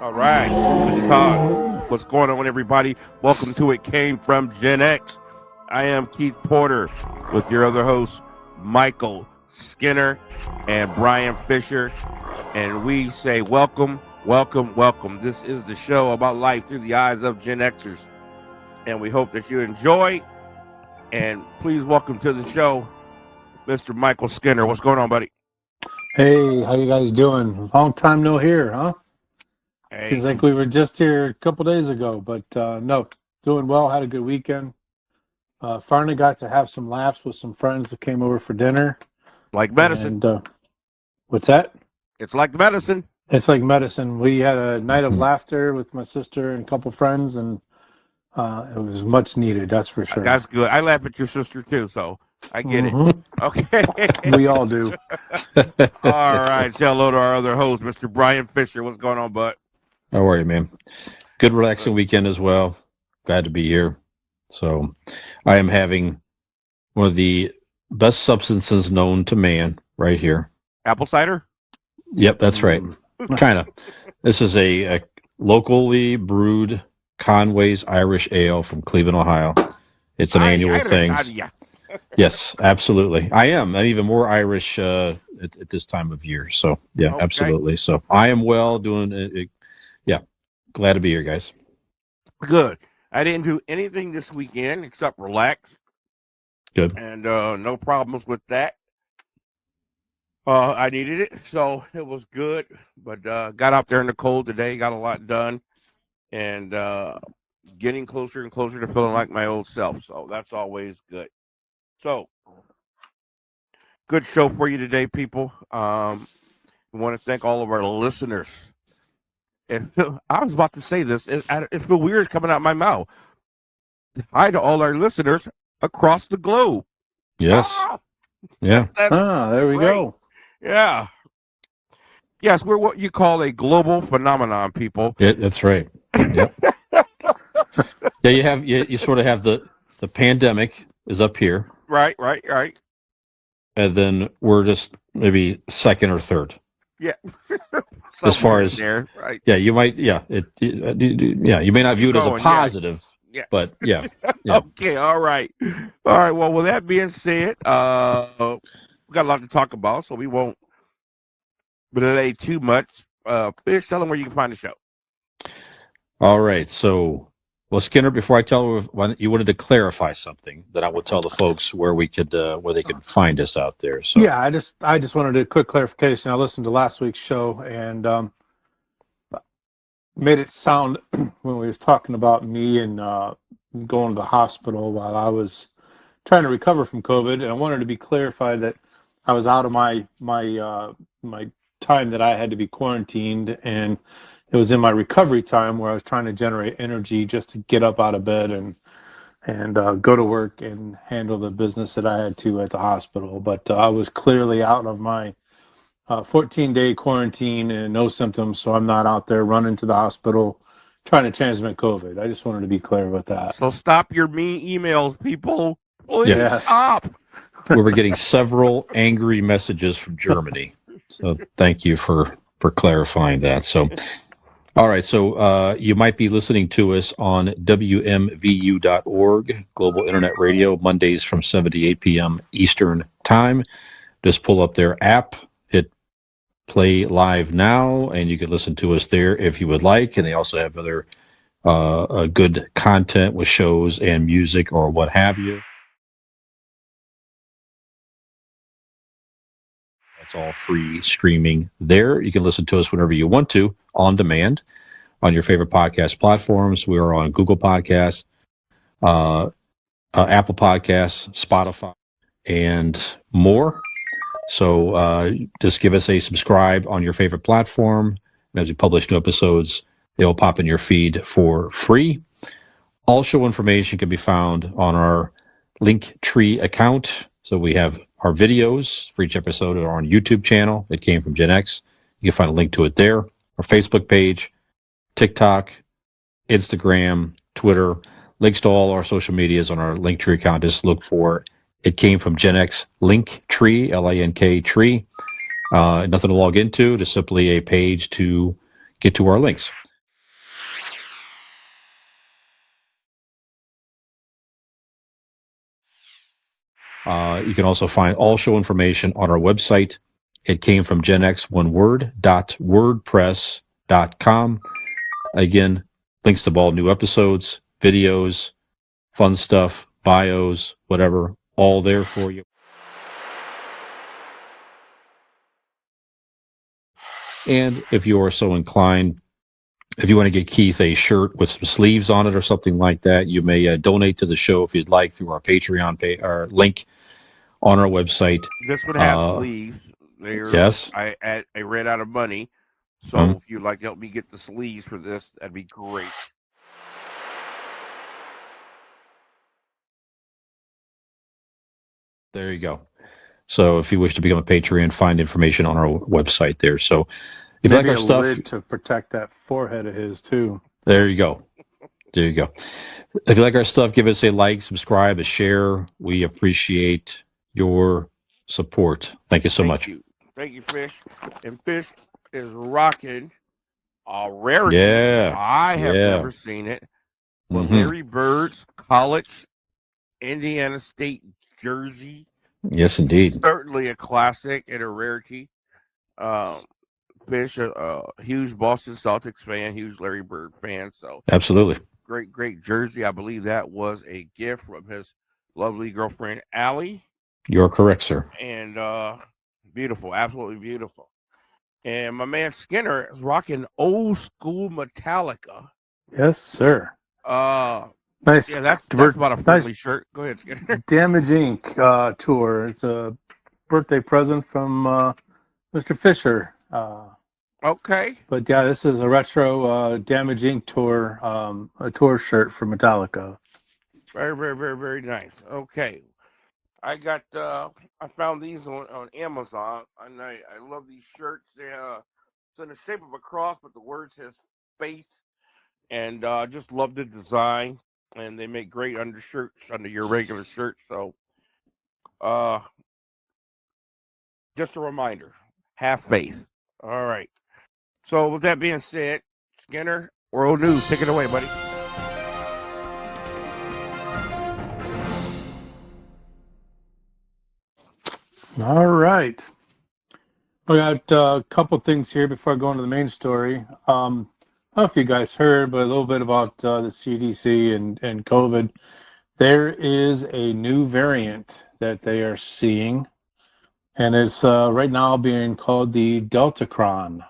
All right. Guten Tag. What's going on, everybody? Welcome to It Came From GenX. I am Keith Porter with your other hosts, Michael Skinner and Brian Fisher. And we say welcome, welcome, welcome. This is the show about life through the eyes of Gen Xers. And we hope that you enjoy. And please welcome to the show, Mr. Michael Skinner. What's going on, buddy? Hey, how you guys doing? Long time no hear, huh? Hey. Seems like we were just here a couple days ago, but no, doing well. Had a good weekend. Finally got to have some laughs with some friends that came over for dinner. Like medicine. And, what's that? It's like medicine. It's like medicine. We had a night of laughter with my sister and a couple friends, and it was much needed, that's for sure. That's good. I laugh at your sister, too, so I get it. Okay. We all do. All right. Say hello to our other host, Mr. Brian Fisher. What's going on, bud? How are you, man? Good, relaxing weekend as well. Glad to be here. So, I am having one of the best substances known to man right here. Apple cider? Yep, that's right. Kind of. This is a locally brewed Conway's Irish Ale from Cleveland, Ohio. It's an annual thing. Yes, absolutely. I'm even more Irish at this time of year. So, yeah, okay. Absolutely. So, I am well doing it. Yeah, glad to be here, guys. Good. I didn't do anything this weekend except relax. Good. And no problems with that. I needed it, so it was good. But got out there in the cold today, got a lot done, and getting closer and closer to feeling like my old self. So that's always good. So, good show for you today, people. We want to thank all of our listeners. And I was about to say this. It feels weird coming out of my mouth. Hi to all our listeners across the globe. Yes. Yeah. There we go. Yeah. Yes, we're what you call a global phenomenon, people. Yeah, that's right. Yep. Yeah, you sort of have the pandemic is up here. Right. And then we're just maybe second or third. Yeah. As far as there, right. Yeah, you might. Yeah, you may not view it as a positive. Yeah. But yeah. Okay. All right. Well, with that being said, we got a lot to talk about, so we won't delay too much. Fish, tell them where you can find the show. All right. So, well, Skinner, before I tell you wanted to clarify something, then I will tell the folks where they could find us out there. So yeah, I just wanted a quick clarification. I listened to last week's show and made it sound when we was talking about me and going to the hospital while I was trying to recover from COVID, and I wanted to be clarified that I was out of my time that I had to be quarantined, and it was in my recovery time where I was trying to generate energy just to get up out of bed and go to work and handle the business that I had to at the hospital. But I was clearly out of my 14-day quarantine and no symptoms, so I'm not out there running to the hospital trying to transmit COVID. I just wanted to be clear with that. So stop your mean emails, people. Please stop. We were getting several angry messages from Germany. So thank you for clarifying that. So, all right. So you might be listening to us on WMVU.org, Global Internet Radio, Mondays from 7 to 8 p.m. Eastern Time. Just pull up their app, hit play live now, and you can listen to us there if you would like. And they also have other good content with shows and music or what have you. It's all free streaming there. You can listen to us whenever you want to, on demand, on your favorite podcast platforms. We are on Google Podcasts, Apple Podcasts, Spotify, and more. So just give us a subscribe on your favorite platform. And as we publish new episodes, they'll pop in your feed for free. All show information can be found on our Linktree account. So we have our videos for each episode are on YouTube channel. It came from GenX. You can find a link to it there. Our Facebook page, TikTok, Instagram, Twitter, links to all our social medias on our Linktree account. Just look for It Came From GenX Linktree, L-I-N-K tree. Nothing to log into, just simply a page to get to our links. You can also find all show information on our website. It came from GenX, one word, .wordpress.com. Again, links to all new episodes, videos, fun stuff, bios, whatever, all there for you. And if you are so inclined, if you want to get Keith a shirt with some sleeves on it or something like that, you may donate to the show if you'd like through our Patreon our link on our website. This would have sleeves. Yes. I ran out of money, so if you'd like to help me get the sleeves for this, that'd be great. There you go. So if you wish to become a Patreon, find information on our website there. So if you like our stuff, lid to protect that forehead of his too. There you go. There you go. If you like our stuff, give us a like, subscribe, a share. We appreciate your support. Thank you so much. Thank you, Fish. And Fish is rocking a rarity. Yeah. I have never seen it. But Larry Bird's college, Indiana State jersey. Yes, indeed. Certainly a classic and a rarity. Fish, a huge Boston Celtics fan, huge Larry Bird fan. So absolutely. Great jersey. I believe that was a gift from his lovely girlfriend, Allie. You're correct, sir. And beautiful, absolutely beautiful. And my man Skinner is rocking old school Metallica. Yes, sir. Nice. Yeah, that's about a friendly shirt. Go ahead, Skinner. Damage Inc. Tour. It's a birthday present from Mr. Fisher. Okay. But yeah, this is a retro Damage Inc. tour, a tour shirt for Metallica. Very nice. Okay. I found these on Amazon, and I love these shirts. It's in the shape of a cross, but the word says faith, and just love the design, and they make great undershirts under your regular shirt. So, just a reminder, have faith. All right. So with that being said, Skinner, World News, take it away, buddy. All right. We got a couple things here before I go into the main story. I don't know if you guys heard, but a little bit about the CDC and COVID. There is a new variant that they are seeing, and it's right now being called the Deltacron.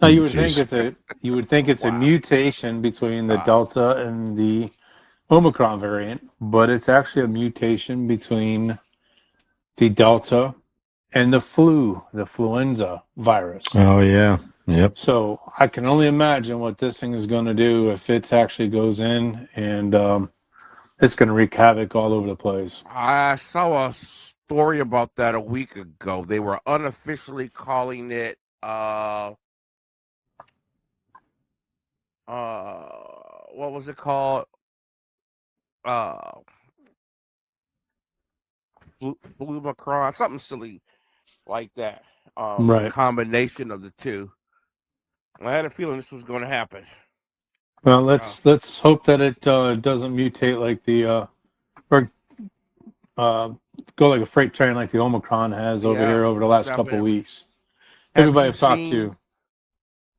Now you would think it's a mutation between the Delta and the Omicron variant, but it's actually a mutation between the Delta and the influenza virus. Oh, yeah. Yep. So I can only imagine what this thing is going to do if it actually goes in, and it's going to wreak havoc all over the place. I saw a story about that a week ago. They were unofficially calling it what was it called? Flumicron, something silly like that. Right. A combination of the two. I had a feeling this was going to happen. Well, let's hope that it doesn't mutate like the or go like a freight train like the Omicron has over here over the last couple of weeks. Everybody I've talked to.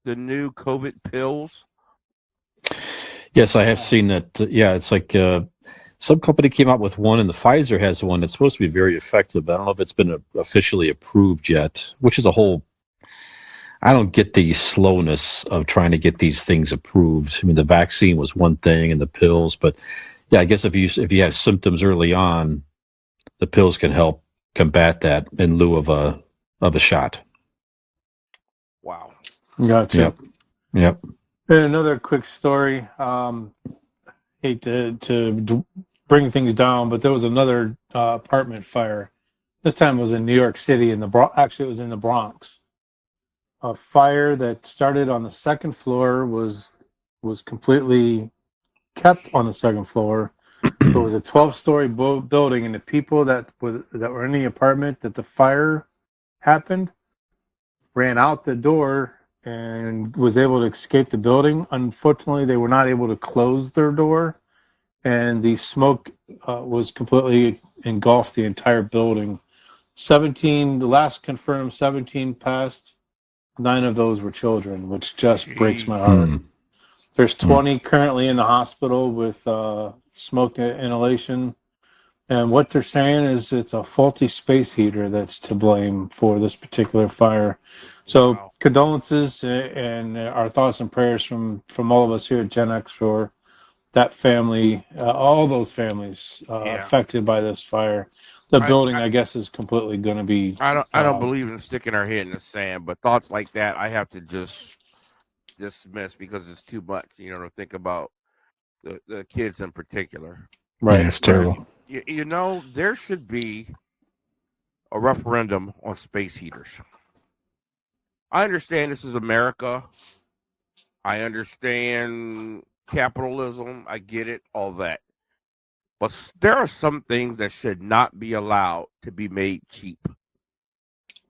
The new COVID pills. Yes, I have seen that. Yeah, it's like some company came out with one, and the Pfizer has one that's supposed to be very effective. But I don't know if it's been officially approved yet, which is a whole. I don't get the slowness of trying to get these things approved. I mean, the vaccine was one thing, and the pills, but yeah, I guess if you have symptoms early on, the pills can help combat that in lieu of a shot. Wow. Gotcha. Yep. And another quick story. Hate to bring things down, but there was another apartment fire. This time it was in New York City, actually it was in the Bronx. A fire that started on the second floor was completely kept on the second floor. It was a 12-story building, and the people that were in the apartment that the fire happened ran out the door and was able to escape the building. Unfortunately, they were not able to close their door, and the smoke was completely engulfed the entire building. 17, the last confirmed 17 passed. 9 of those were children, which just breaks my heart. There's 20 currently in the hospital with smoke inhalation. And what they're saying is it's a faulty space heater that's to blame for this particular fire. So condolences and our thoughts and prayers from all of us here at Gen X for that family, all those families affected by this fire. The building, I guess, is completely going to be. I don't believe in sticking our head in the sand, but thoughts like that I have to just dismiss because it's too much. To think about the kids in particular. Right, yeah, it's terrible. There should be a referendum on space heaters. I understand this is America. I understand capitalism. I get it, all that. But there are some things that should not be allowed to be made cheap.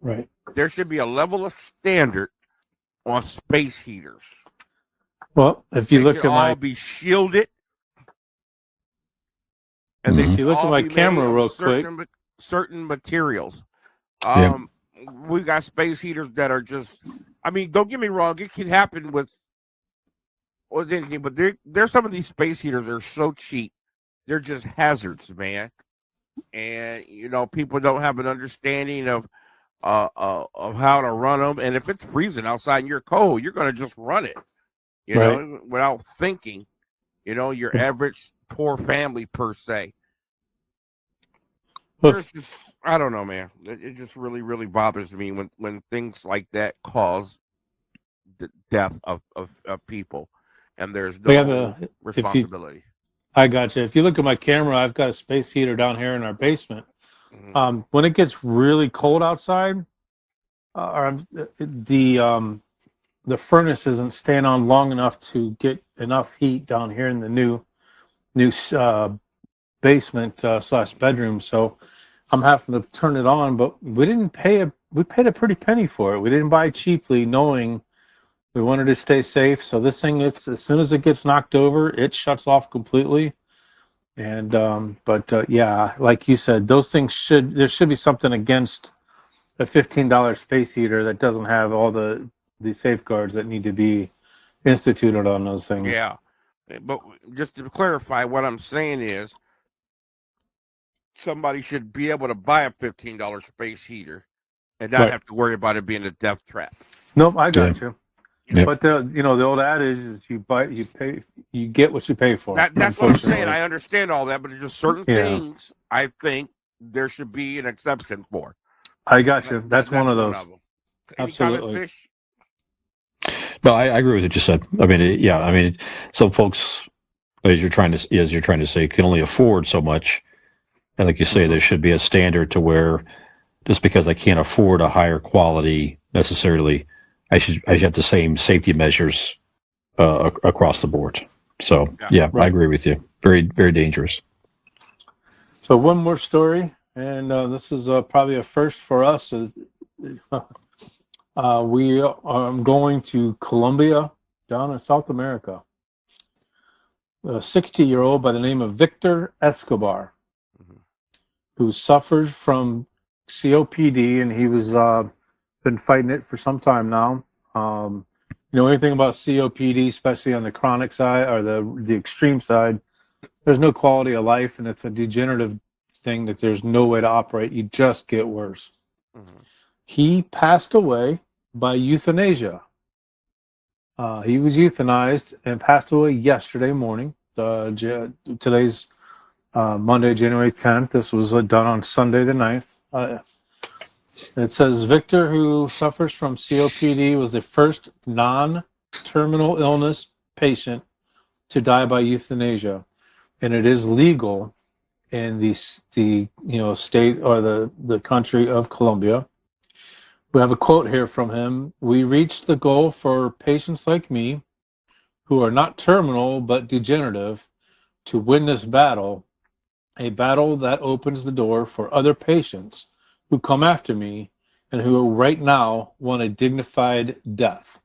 Right. There should be a level of standard on space heaters. Well, if you look at all be shielded. And they should you look at my camera real quick. Certain materials. Yeah. We got space heaters that are just. I mean, don't get me wrong. It can happen with anything, but there's some of these space heaters that are so cheap, they're just hazards, man. And people don't have an understanding of how to run them. And if it's freezing outside and you're cold, you're going to just run it, without thinking. Your average poor family per se. I don't know, man. It just really, really bothers me when things like that cause the death of people, and there's no responsibility. I got you. If you look at my camera, I've got a space heater down here in our basement. Mm-hmm. When it gets really cold outside, the furnace isn't staying on long enough to get enough heat down here in the new basement / bedroom. So I'm having to turn it on, but we paid a pretty penny for it. We didn't buy cheaply, knowing we wanted to stay safe. So this thing, as soon as it gets knocked over, it shuts off completely. And yeah, like you said, those things there should be something against a $15 space heater that doesn't have all the safeguards that need to be instituted on those things. Yeah, but just to clarify, what I'm saying is somebody should be able to buy a $15 space heater and not have to worry about it being a death trap. Nope, I got you. Yep. But the old adage is you get what you pay for. That's what I'm saying. I understand all that, but there's just certain things I think there should be an exception for. I got you. That's one of those. Absolutely. No, I agree with what you said. I mean, some folks, as you're trying to say, can only afford so much. And like you say, there should be a standard to where just because I can't afford a higher quality necessarily, I should have the same safety measures across the board. So right. I agree with you. Very, very dangerous. So one more story, and this is probably a first for us. We are going to Colombia, down in South America. A 60-year-old by the name of Victor Escobar, who suffered from COPD, and he was been fighting it for some time now. Anything about COPD, especially on the chronic side or the extreme side, there's no quality of life, and it's a degenerative thing that there's no way to operate. You just get worse. Mm-hmm. He passed away by euthanasia. He was euthanized and passed away yesterday morning. Today's Monday, January 10th. This was done on Sunday the 9th. It says Victor, who suffers from COPD, was the first non-terminal illness patient to die by euthanasia, and it is legal in the state or the country of Colombia. We have a quote here from him. "We reached the goal for patients like me, who are not terminal but degenerative, to win this battle, a battle that opens the door for other patients who come after me and who right now want a dignified death."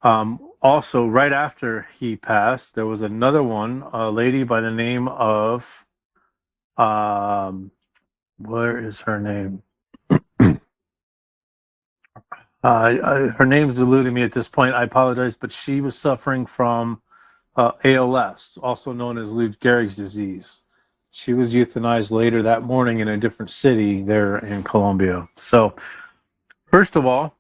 Also, right after he passed, there was another one, a lady by the name of Where is her name? Her name's eluding me at this point. I apologize, but she was suffering from ALS, also known as Lou Gehrig's disease. She was euthanized later that morning in a different city there in Colombia. So, first of all,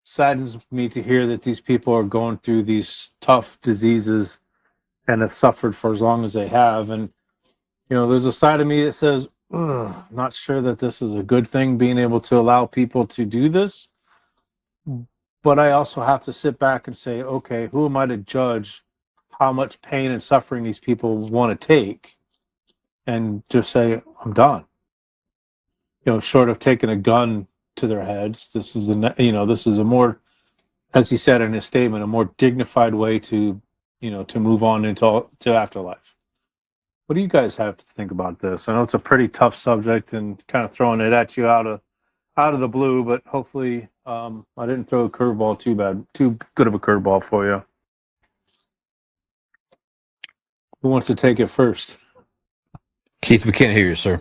saddens me to hear that these people are going through these tough diseases and have suffered for as long as they have. And, there's a side of me that says, not sure that this is a good thing, being able to allow people to do this. But I also have to sit back and say, okay, who am I to judge how much pain and suffering these people want to take, and just say, I'm done. Short of taking a gun to their heads, this is a more, as he said in his statement, a more dignified way to move on into afterlife. What do you guys have to think about this? I know it's a pretty tough subject and kind of throwing it at you out of the blue, but hopefully I didn't throw a curveball too good of a curveball for you. Who wants to take it first? Keith, we can't hear you, sir.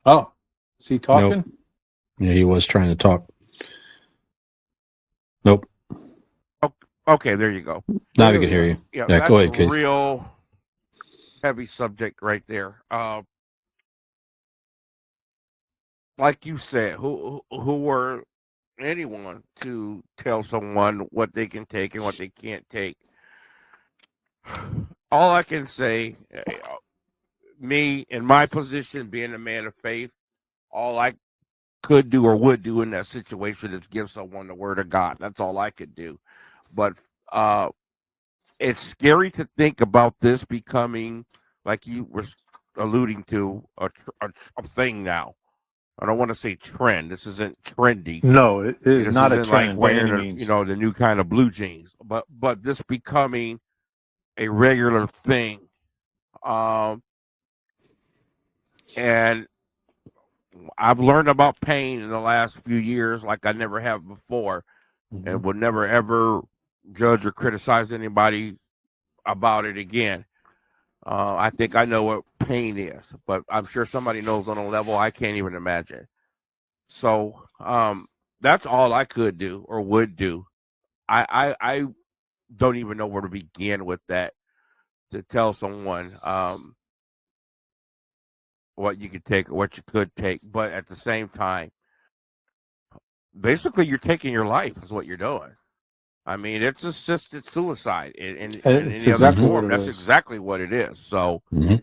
Oh, is he talking? Nope. Yeah, he was trying to talk. Nope. Okay, there you go. Now we can hear you. Yeah, Yeah, that's go ahead, a Keith. real heavy subject right there. Like you said, who were anyone to tell someone what they can take and what they can't take? All I can say, me in my position, being a man of faith, all I could do or would do in that situation is give someone the word of God. That's all I could do. But it's scary to think about this becoming, like you were alluding to, a thing now. I don't want to say trend. This isn't trendy. No, it is This not a isn't trend like by any wearing means. the new kind of blue jeans. But this becoming a regular thing. And I've learned about pain in the last few years like I never have before, and will never ever judge or criticize anybody about it again. I think I know what pain is, but I'm sure somebody knows on a level I can't even imagine. So that's all I could do or would do. I don't even know where to begin with that, to tell someone what you could take or what you could take. But at the same time, basically, you're taking your life is what you're doing. I mean, it's assisted suicide in It's any other exactly what form. it That's is. exactly what it is. So, Mhm.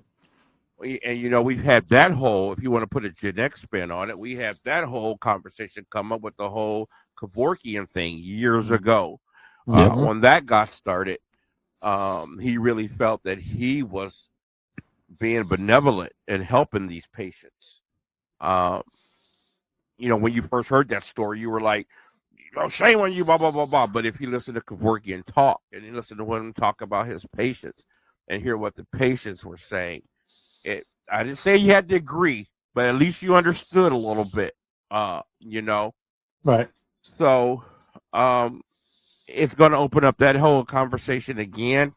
and we've had that whole, if you want to put a Gen X spin on it, we had that whole conversation come up with the whole Kevorkian thing years ago. When that got started, he really felt that he was being benevolent and helping these patients. When you first heard that story, you were like, shame on you, blah, blah, blah, blah. But if you listen to Kevorkian talk and you listen to him talk about his patients and hear what the patients were saying, I didn't say you had to agree, but at least you understood a little bit, Right. So it's going to open up that whole conversation again.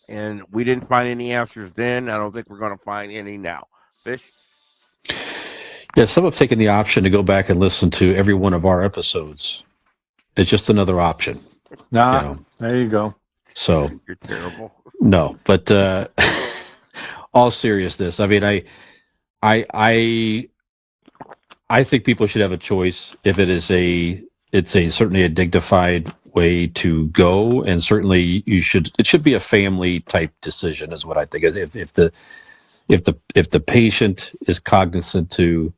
And we didn't find any answers then. I don't think we're going to find any now. Fish? Yeah, some have taken the option to go back and listen to every one of our episodes. It's just another option. There you go. So You're terrible. No, but all seriousness, I mean, I think people should have a choice. If it's certainly a dignified way to go, and certainly it should be a family type decision, is what I think. Is if the patient is cognizant to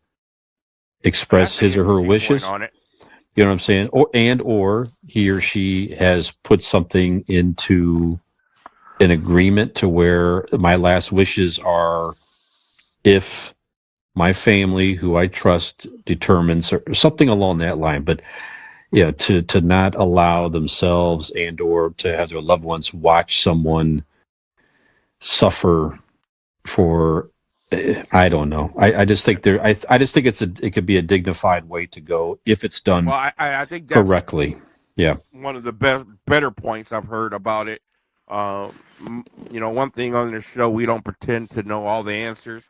express his or her wishes, on it. you know what I'm saying, or he or she has put something into an agreement to where my last wishes are, if my family, who I trust, determines, or something along that line. But to not allow themselves and or to have their loved ones watch someone suffer for, I don't know. I just think I just think it could be a dignified way to go if it's done Well, I think that's correctly. Yeah. one of the better points I've heard about it. One thing on this show, we don't pretend to know all the answers.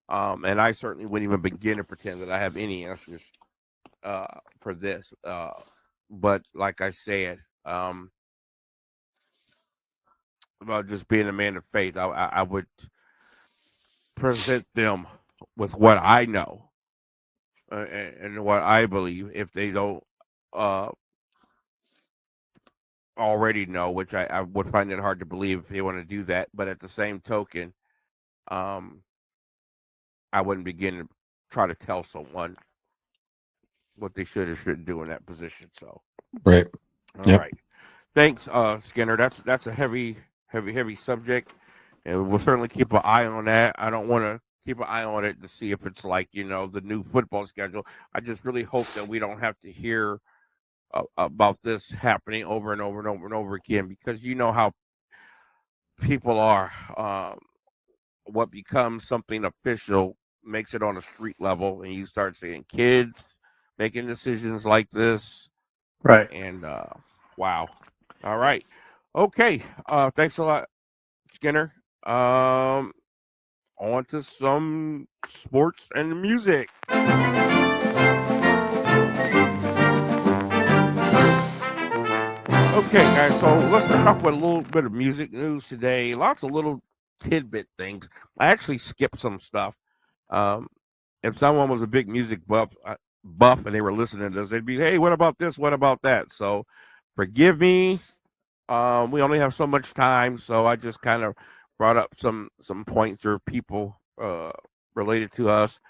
And I certainly wouldn't even begin to pretend that I have any answers for this. But like I said, about just being a man of faith, I would present them with what I know and what I believe. If they don't already know, which I would find it hard to believe if they want to do that. But at the same token, I wouldn't begin to try to tell someone what they should or shouldn't do in that position. So, right. All right. Thanks, Skinner. That's a heavy subject, and we'll certainly keep an eye on that. I don't want to keep an eye on it to see if it's like the new football schedule. I just really hope that we don't have to hear about this happening over and over and over and over again, because you know how people are. What becomes something official makes it on a street level, and you start seeing kids making decisions like this. Right. And wow. All right. Okay. Thanks a lot, Skinner. On to some sports and music. Okay, guys, so let's start off with a little bit of music news today. Lots of little tidbit things. I actually skipped some stuff. If someone was a big music buff and they were listening to this, they'd be, hey, what about this? What about that? So forgive me. We only have so much time, so I just kind of brought up some points or people related to us.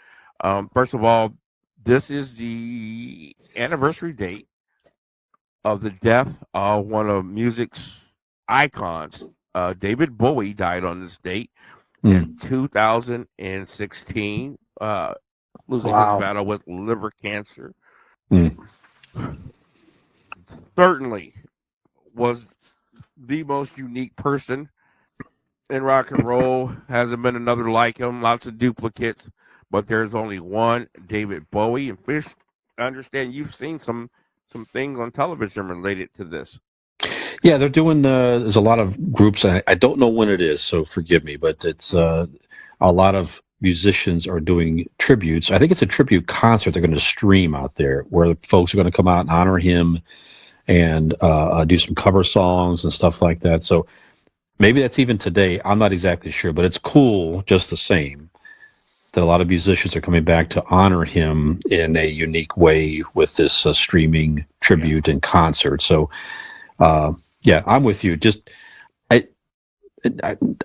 First of all, this is the anniversary date of the death of one of music's icons. David Bowie died on this date in 2016, losing his battle with liver cancer. Certainly was the most unique person in rock and roll. Hasn't been another like him. Lots of duplicates, but there's only one David Bowie. And Fish, I understand you've seen some things on television related to this. Yeah, they're doing. There's a lot of groups. I don't know when it is, so forgive me, but it's a lot of musicians are doing tributes. I think it's a tribute concert they're going to stream out there, where folks are going to come out and honor him and do some cover songs and stuff like that. So maybe that's even today. I'm not exactly sure, but it's cool just the same that a lot of musicians are coming back to honor him in a unique way with this streaming tribute and concert. So, yeah, I'm with you. Just I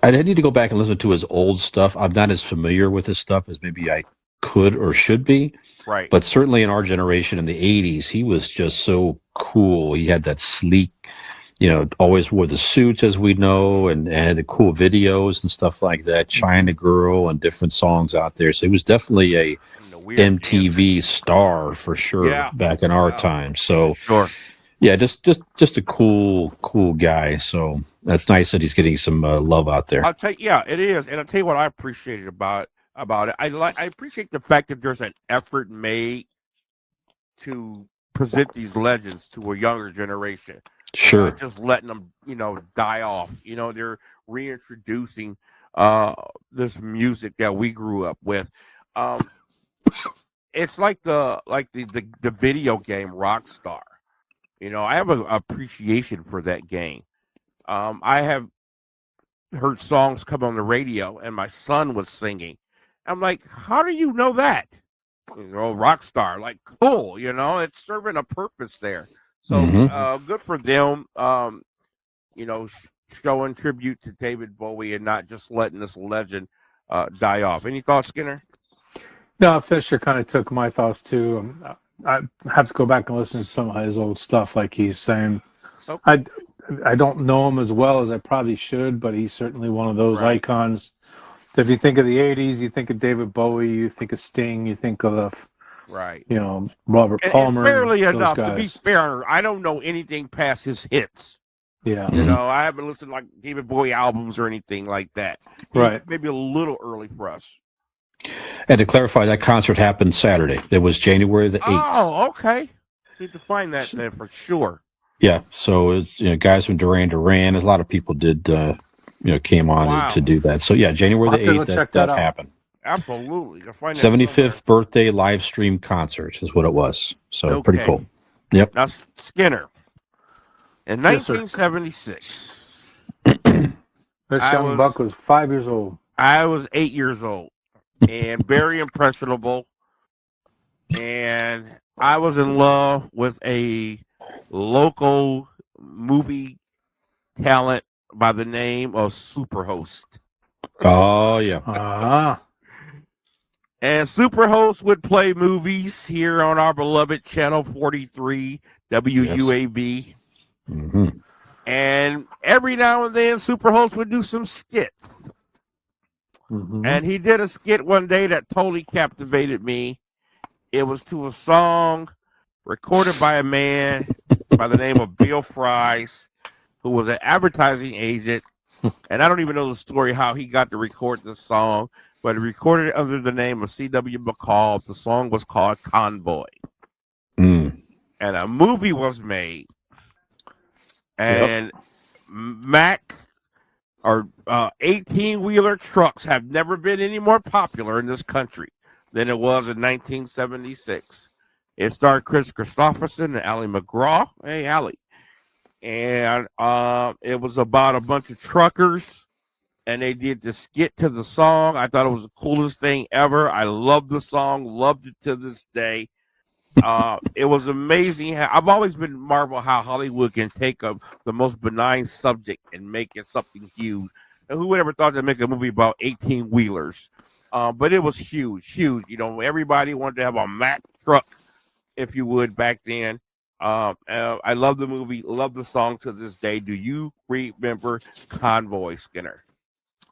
need to go back and listen to his old stuff. I'm not as familiar with his stuff as maybe I could or should be. Right. But certainly in our generation in the 80s, he was just so cool. He had that sleek, always wore the suits, as we know, and had the cool videos and stuff like that. China Girl and different songs out there. So he was definitely a MTV star for sure back in our time. So sure. Yeah, just a cool guy. So that's nice that he's getting some love out there. I'll tell you, yeah, it is, and I'll tell you what I appreciated about it. I appreciate the fact that there's an effort made to present these legends to a younger generation. Sure. Not just letting them, die off. They're reintroducing this music that we grew up with. It's like the video game Rockstar. I have an appreciation for that game. I have heard songs come on the radio, and my son was singing. I'm like, how do you know that? Rockstar, like, cool. It's serving a purpose there. So good for them. Showing tribute to David Bowie and not just letting this legend die off. Any thoughts, Skinner? No, Fisher kind of took my thoughts too. I have to go back and listen to some of his old stuff, like he's saying. Okay. I don't know him as well as I probably should, but he's certainly one of those icons. If you think of the 80s, you think of David Bowie, you think of Sting, you think of Robert Palmer. And fairly enough, to be fair, I don't know anything past his hits. Yeah. I haven't listened to like David Bowie albums or anything like that. Maybe a little early for us. And to clarify, that concert happened Saturday. It was January the 8th. Oh, okay. Need to find that then for sure. Yeah, so it's guys from Duran Duran. A lot of people did came on Wow. to do that. So yeah, January I'll the have to go 8th check that that out. happened. Absolutely. You'll find that somewhere. 75th birthday live stream concert is what it was. So pretty Okay. cool. Yep. Now, Skinner. In Yes, sir. 1976, This I young was- buck was 5 years old. I was 8 years old and very impressionable. And I was in love with a local movie talent by the name of Superhost. Oh yeah. Ah, And Superhost would play movies here on our beloved Channel 43, WUAB. Mm-hmm. And every now and then, Superhost would do some skits. mhm. And he did a skit one day that totally captivated me. It was to a song recorded by a man by the name of Bill Fries, who was an advertising agent. And I don't even know the story how he got to record this song, but he recorded it under the name of C.W. McCall. The song was called Convoy. Mm. And a movie was made. And Mack or 18-wheeler trucks have never been any more popular in this country than it was in 1976. It starred Kris Kristofferson and Ally McGraw. Hey, Ally. And it was about a bunch of truckers, and they did the skit to the song. I thought it was the coolest thing ever. I loved the song, loved it to this day. It was amazing. I've always been marveled how Hollywood can take the most benign subject and make it something huge. And who would ever thought to make a movie about 18-wheelers? But it was huge. Everybody wanted to have a Mack truck, if you would, back then. I love the movie, love the song to this day. Do you remember Convoy, Skinner?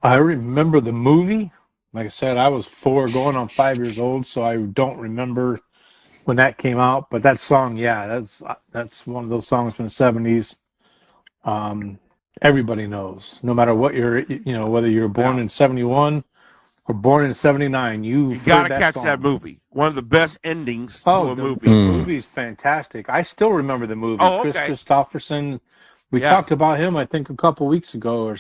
I remember the movie. Like I said, I was 4 going on 5 years old, so I don't remember when that came out. But that song, yeah, that's one of those songs from the 70s. Everybody knows, no matter what whether you're born in 71 or born in 79, You got to heard catch song. that movie. One of the best endings to a The movie. movie's fantastic. I still remember the movie. Oh, Kris okay. Kristofferson. We talked about him, I think, a couple weeks ago, or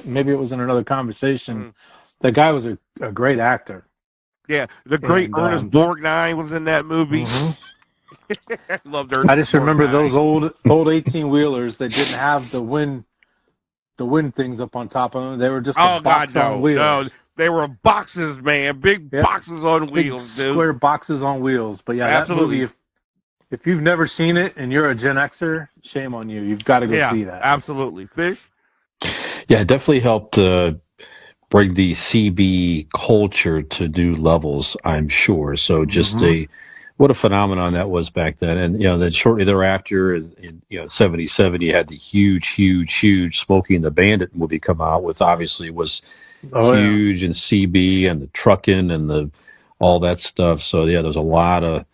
maybe it was in another conversation. That guy was a great actor. Yeah, the great Ernest Borgnine was in that movie. Mhm. I loved Ernest. I just remember Borgnine. those old 18-wheelers that didn't have the wind things up on top of them. They were just a box on wheels. No, they were boxes, man. Big boxes on Big wheels, dude. square boxes on wheels. But yeah, Absolutely. that movie, if you've never seen it and you're a Gen Xer, shame on you. You've got to go see that. Absolutely. Fish? Yeah, it definitely helped bring the CB culture to new levels, I'm sure. So just what a phenomenon that was back then. And, then shortly thereafter, in 77, you had the huge Smokey and the Bandit movie come out, which obviously was huge, and CB and the trucking and all that stuff. So, yeah, there's a lot of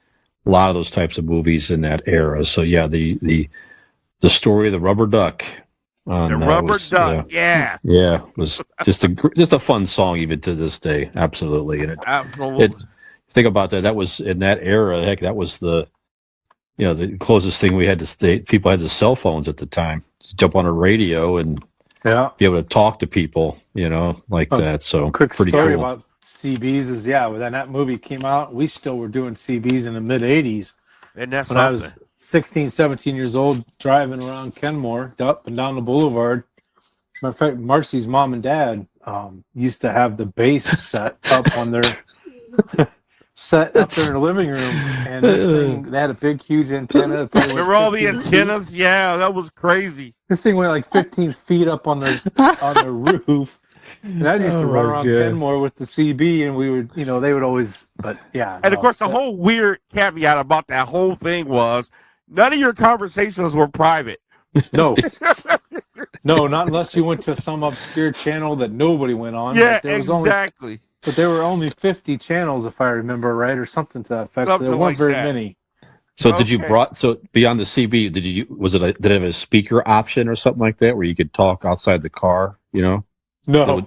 those types of movies in that era. So, yeah, the story of the rubber duck. The rubber duck, yeah, was just a fun song even to this day. Absolutely, and absolutely. Think about that. That was in that era. Heck, that was the closest thing we had to stay. People had the cell phones at the time. Jump on a radio and be able to talk to people. Like that. So quick pretty story cool. about CBs is when that movie came out, we still were doing CBs in the mid '80s. And that's when I was 16, 17 years old, driving around Kenmore, up and down the boulevard. Matter of fact, Marcy's mom and dad used to have the bass set up on their set up there in the living room, and this thing, they had a big, huge antenna. Remember all the antennas? Feet. Yeah, that was crazy. This thing went like 15 feet up on the roof. And I used to run around Kenmore with the CB, and we would, they would always, but yeah. And of course, the whole weird caveat about that whole thing was none of your conversations were private. No, not unless you went to some obscure channel that nobody went on. Yeah, exactly. But there were only 50 channels, if I remember right, or something to that effect. So there weren't very many. So did you beyond the CB? Did it have a speaker option or something like that where you could talk outside the car? No.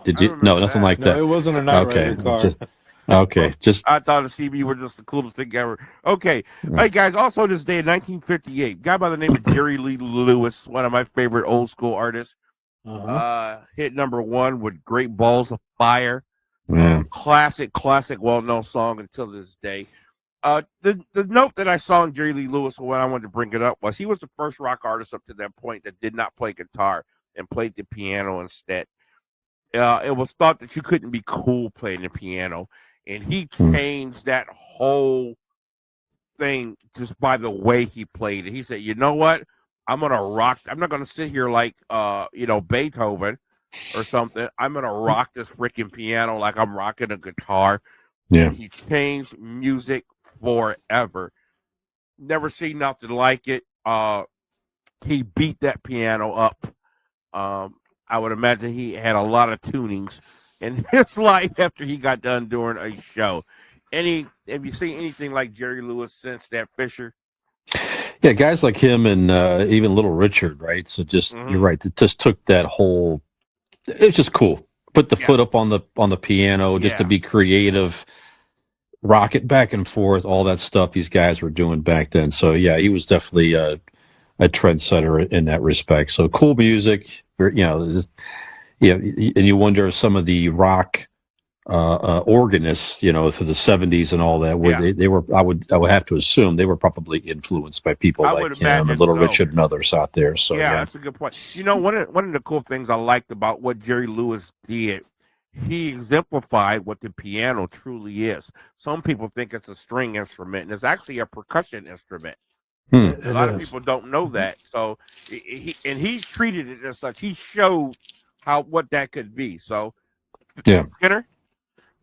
Did you? No, nothing like that. No, it wasn't a night rider car. Okay, just I thought the CB were just the coolest thing ever. Okay. All right, guys. Also, this day in 1958, guy by the name of Jerry Lee Lewis, one of my favorite old school artists, hit number 1 with Great Balls of Fire. yeah. Classic, well-known song until this day. The note that I saw in Jerry Lee Lewis when I wanted to bring it up was he was the first rock artist up to that point that did not play guitar and played the piano instead. It was thought that you couldn't be cool playing the piano, and he changed that whole thing just by the way he played it. He said, "You know what? I'm gonna rock. I'm not gonna sit here like Beethoven or something. I'm gonna rock this freaking piano like I'm rocking a guitar." Yeah. And he changed music forever. Never seen nothing like it. He beat that piano up. I would imagine he had a lot of tunings in his life after he got done doing a show. Have you seen anything like Jerry Lewis since that, Fisher? Yeah, guys like him and even Little Richard, right? So just you're right. It just took that whole. It's just cool. Put the foot up on the piano just to be creative, rock it back and forth. All that stuff these guys were doing back then. So yeah, he was definitely a trendsetter in that respect. So cool music, and you wonder if some of the rock organists, through the 70s and all that, they were. I would have to assume they were probably influenced by people like him and Little Richard and others out there. So yeah, that's a good point. One of the cool things I liked about what Jerry Lewis did, he exemplified what the piano truly is. Some people think it's a string instrument, and it's actually a percussion instrument. A lot of people don't know that. So he treated it as such. He showed what that could be. So Skinner?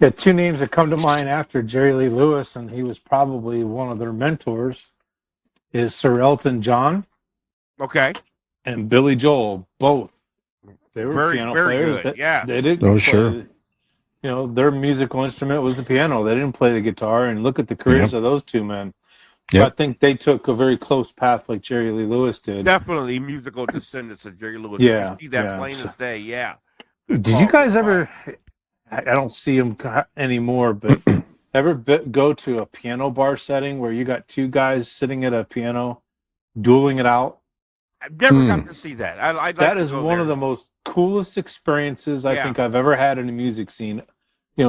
Yeah, 2 names that come to mind after Jerry Lee Lewis, and he was probably one of their mentors, is Sir Elton John. Okay. And Billy Joel, both. They were piano players. Good. Yeah. They didn't play, sure. Their musical instrument was the piano. They didn't play the guitar, and look at the careers of those 2 men. So I think they took a very close path like Jerry Lee Lewis did. Definitely musical descendants of Jerry Lewis. Yeah. You see that plain as day, yeah. Did you guys ever, I don't see them anymore, but ever go to a piano bar setting where you got 2 guys sitting at a piano dueling it out? I've never got to see that. I'd like that is one of the most coolest experiences I think I've ever had in a music scene.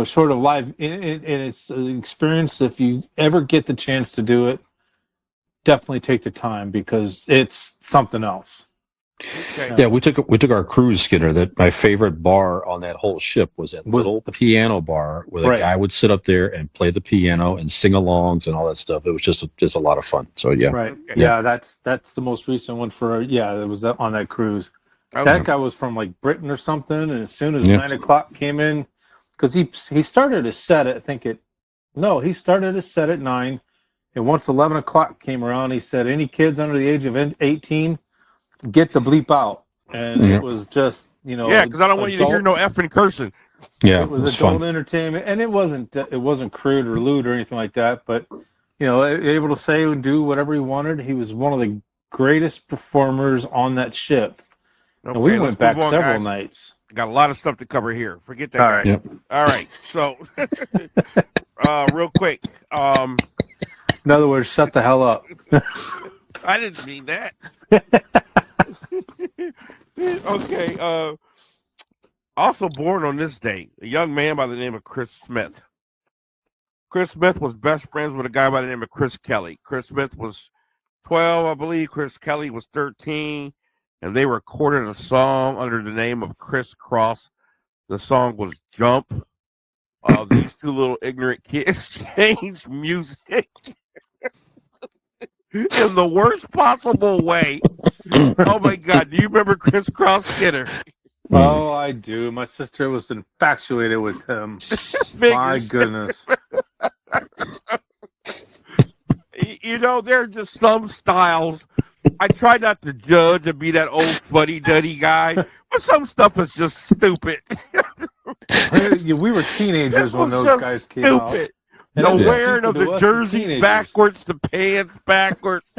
Short of live, and it's an experience. If you ever get the chance to do it, definitely take the time because it's something else. Okay. Yeah, we took our cruise, Skinner. That my favorite bar on that whole ship was that little piano bar where the guy would sit up there and play the piano and sing alongs and all that stuff. It was just a lot of fun. So yeah, right. Yeah, that's the most recent one it was on that cruise. Okay. That guy was from like Britain or something, and as soon as 9 o'clock came in, because he started his set he started his set at 9, and once 11 o'clock came around, he said, "Any kids under the age of 18, get the bleep out." And it was just because I don't want you to hear no effing cursing. Yeah, it was adult entertainment, and it wasn't crude or lewd or anything like that, but able to say and do whatever he wanted. He was one of the greatest performers on that ship. Okay, and we went back several nights. Got a lot of stuff to cover here. Forget that. All right. Yep. All right. So, real quick. In other words, shut the hell up. I didn't mean that. Okay. Also born on this day, a young man by the name of Kris Smith. Kris Smith was best friends with a guy by the name of Chris Kelly. Kris Smith was 12, I believe. Chris Kelly was 13. And they recorded a song under the name of Kross. The song was Jump. These 2 little ignorant kids changed music in the worst possible way. Oh, my God. Do you remember Kross, Skinner? Oh, I do. My sister was infatuated with him. My goodness. There are just some styles. I try not to judge and be that old fuddy-duddy guy, but some stuff is just stupid. We were teenagers when those guys came out. The wearing of the jerseys backwards, the pants backwards.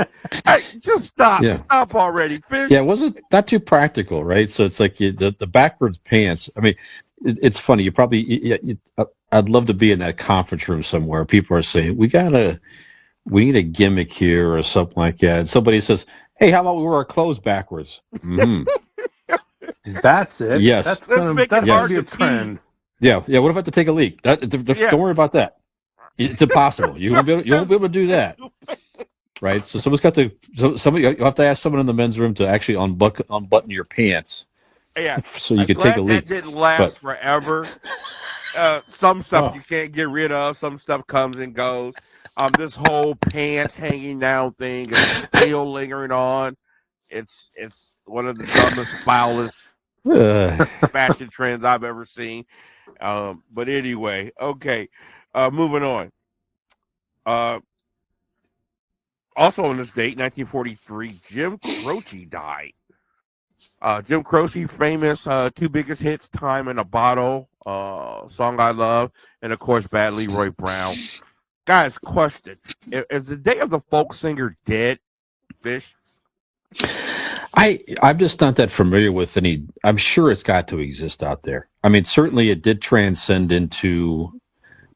Just stop. Yeah. Stop already. Fish. Yeah, it wasn't that too practical, right? So it's like the backwards pants. I mean, it's funny. You probably, I'd love to be in that conference room somewhere. People are saying we need a gimmick here or something like that. And somebody says, "Hey, how about we wear our clothes backwards?" Mm-hmm. That's it. Yes. That's Let's gonna make it that's hard gonna be a to trend. Yeah. What if I have to take a leak? Yeah. Don't worry about that. It's impossible. You won't be able to do that, right? So somebody's got to. Somebody you have to ask someone in the men's room to actually unbutton your pants. Yeah. So you I'm could glad take a leak. that didn't last forever. Some stuff you can't get rid of. Some stuff comes and goes. This whole pants hanging down thing is still lingering on. It's one of the dumbest, foulest fashion trends I've ever seen. But anyway, okay. Moving on. Also on this date, 1943, Jim Croce died. Jim Croce, famous two biggest hits, Time in a Bottle, Song I Love, and of course, Bad Leroy Brown. Guys, question. Is the day of the folk singer dead, Fish? I'm just not that familiar with any. I'm sure it's got to exist out there. I mean, certainly it did transcend into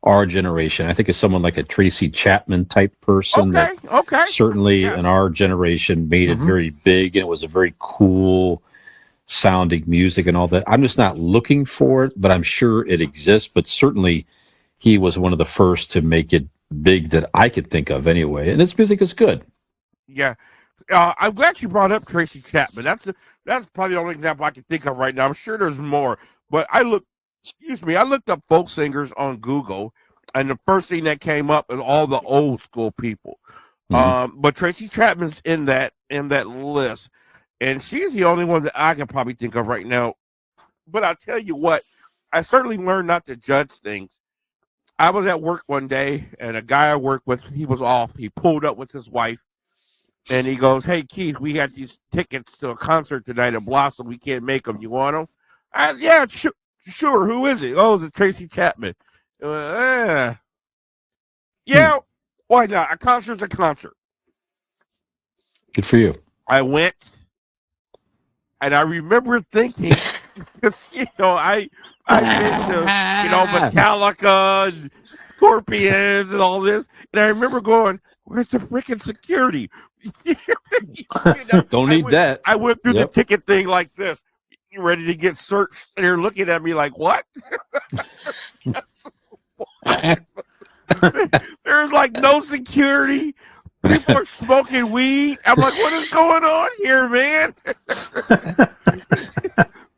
our generation. I think it's someone like a Tracy Chapman type person Okay. certainly Yes. in our generation made it very big, and it was a very cool sounding music and all that. I'm just not looking for it, but I'm sure it exists. But certainly he was one of the first to make it big that I could think of anyway. And his music is good. Yeah. I'm glad you brought up Tracy Chapman. That's probably the only example I can think of right now. I'm sure there's more, but I looked up folk singers on Google, and the first thing that came up is all the old school people. But Tracy Chapman's in that list, and she's the only one that I can probably think of right now. But I'll tell you what, I certainly learned not to judge things. I was at work one day, and a guy I worked with, he was off. He pulled up with his wife. And he goes, "Hey, Keith, we got these tickets to a concert tonight at Blossom. We can't make them. You want them?" Yeah, sure. Who is it? Oh, it's Tracy Chapman. Yeah, why not? A concert's a concert. Good for you. I went, and I remember thinking, because, I've been to, Metallica and Scorpions and all this. And I remember going, where's the freaking security? Don't need that. I went through the ticket thing like this. You ready to get searched? And they're looking at me like, what? There's like no security. People are smoking weed. I'm like, what is going on here, man?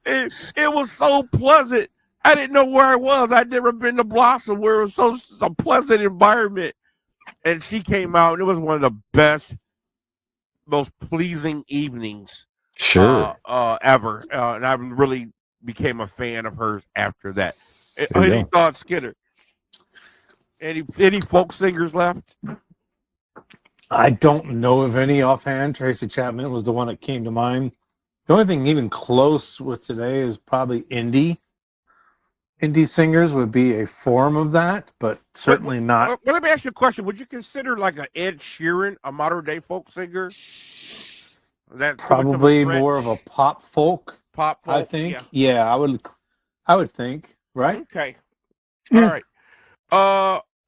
It was so pleasant. I didn't know where I was. I'd never been to Blossom where it was a pleasant environment. And she came out, and it was one of the best, most pleasing evenings ever. And I really became a fan of hers after that. Any thoughts, Skinner? Any folk singers left? I don't know of any offhand. Tracy Chapman was the one that came to mind. The only thing even close with today is probably indie. Indie singers would be a form of that, but certainly not. Let me ask you a question. Would you consider like an Ed Sheeran a modern day folk singer? That probably more of a pop folk. Pop folk, I think. Yeah, I would think. Right. Okay. All right.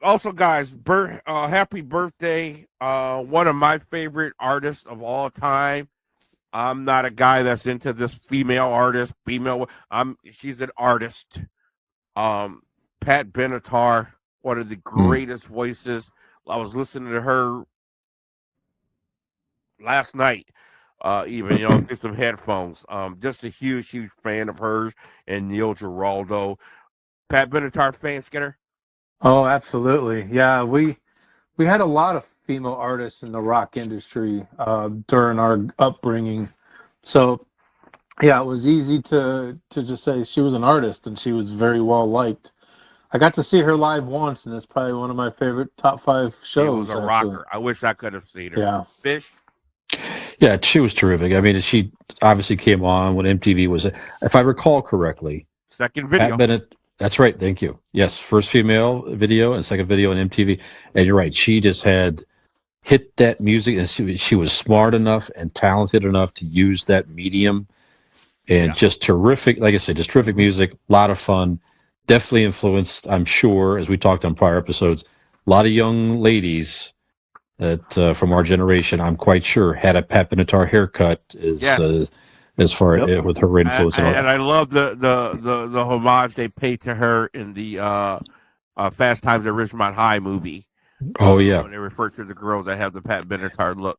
Also, guys, happy birthday! One of my favorite artists of all time. I'm not a guy that's into this female artist. She's an artist. Pat Benatar, one of the greatest voices. I was listening to her last night, through some headphones. Just a huge fan of hers and Neil Giraldo. Pat Benatar fan, Skinner? Oh, absolutely. Yeah, we had a lot of female artists in the rock industry during our upbringing. So, yeah, it was easy to just say she was an artist, and she was very well liked. I got to see her live once, and it's probably one of my favorite top 5 shows. It was a rocker. I wish I could have seen her. Yeah. Fish? Yeah, she was terrific. I mean, she obviously came on when MTV was, if I recall correctly, second video. Pat Bennett. That's right. Thank you. Yes, first female video and second video on MTV. And you're right. She just had hit that music, and she was smart enough and talented enough to use that medium. And just terrific, like I said, just terrific music, a lot of fun. definitely influenced, I'm sure, as we talked on prior episodes, a lot of young ladies that from our generation, I'm quite sure, had a Pat Benatar haircut Yes. as far Yep. with her influence and all And that. I love the homage they paid to her in the Fast Times at Ridgemont High movie. Oh yeah, When they refer to the girls that have the Pat Benatar look.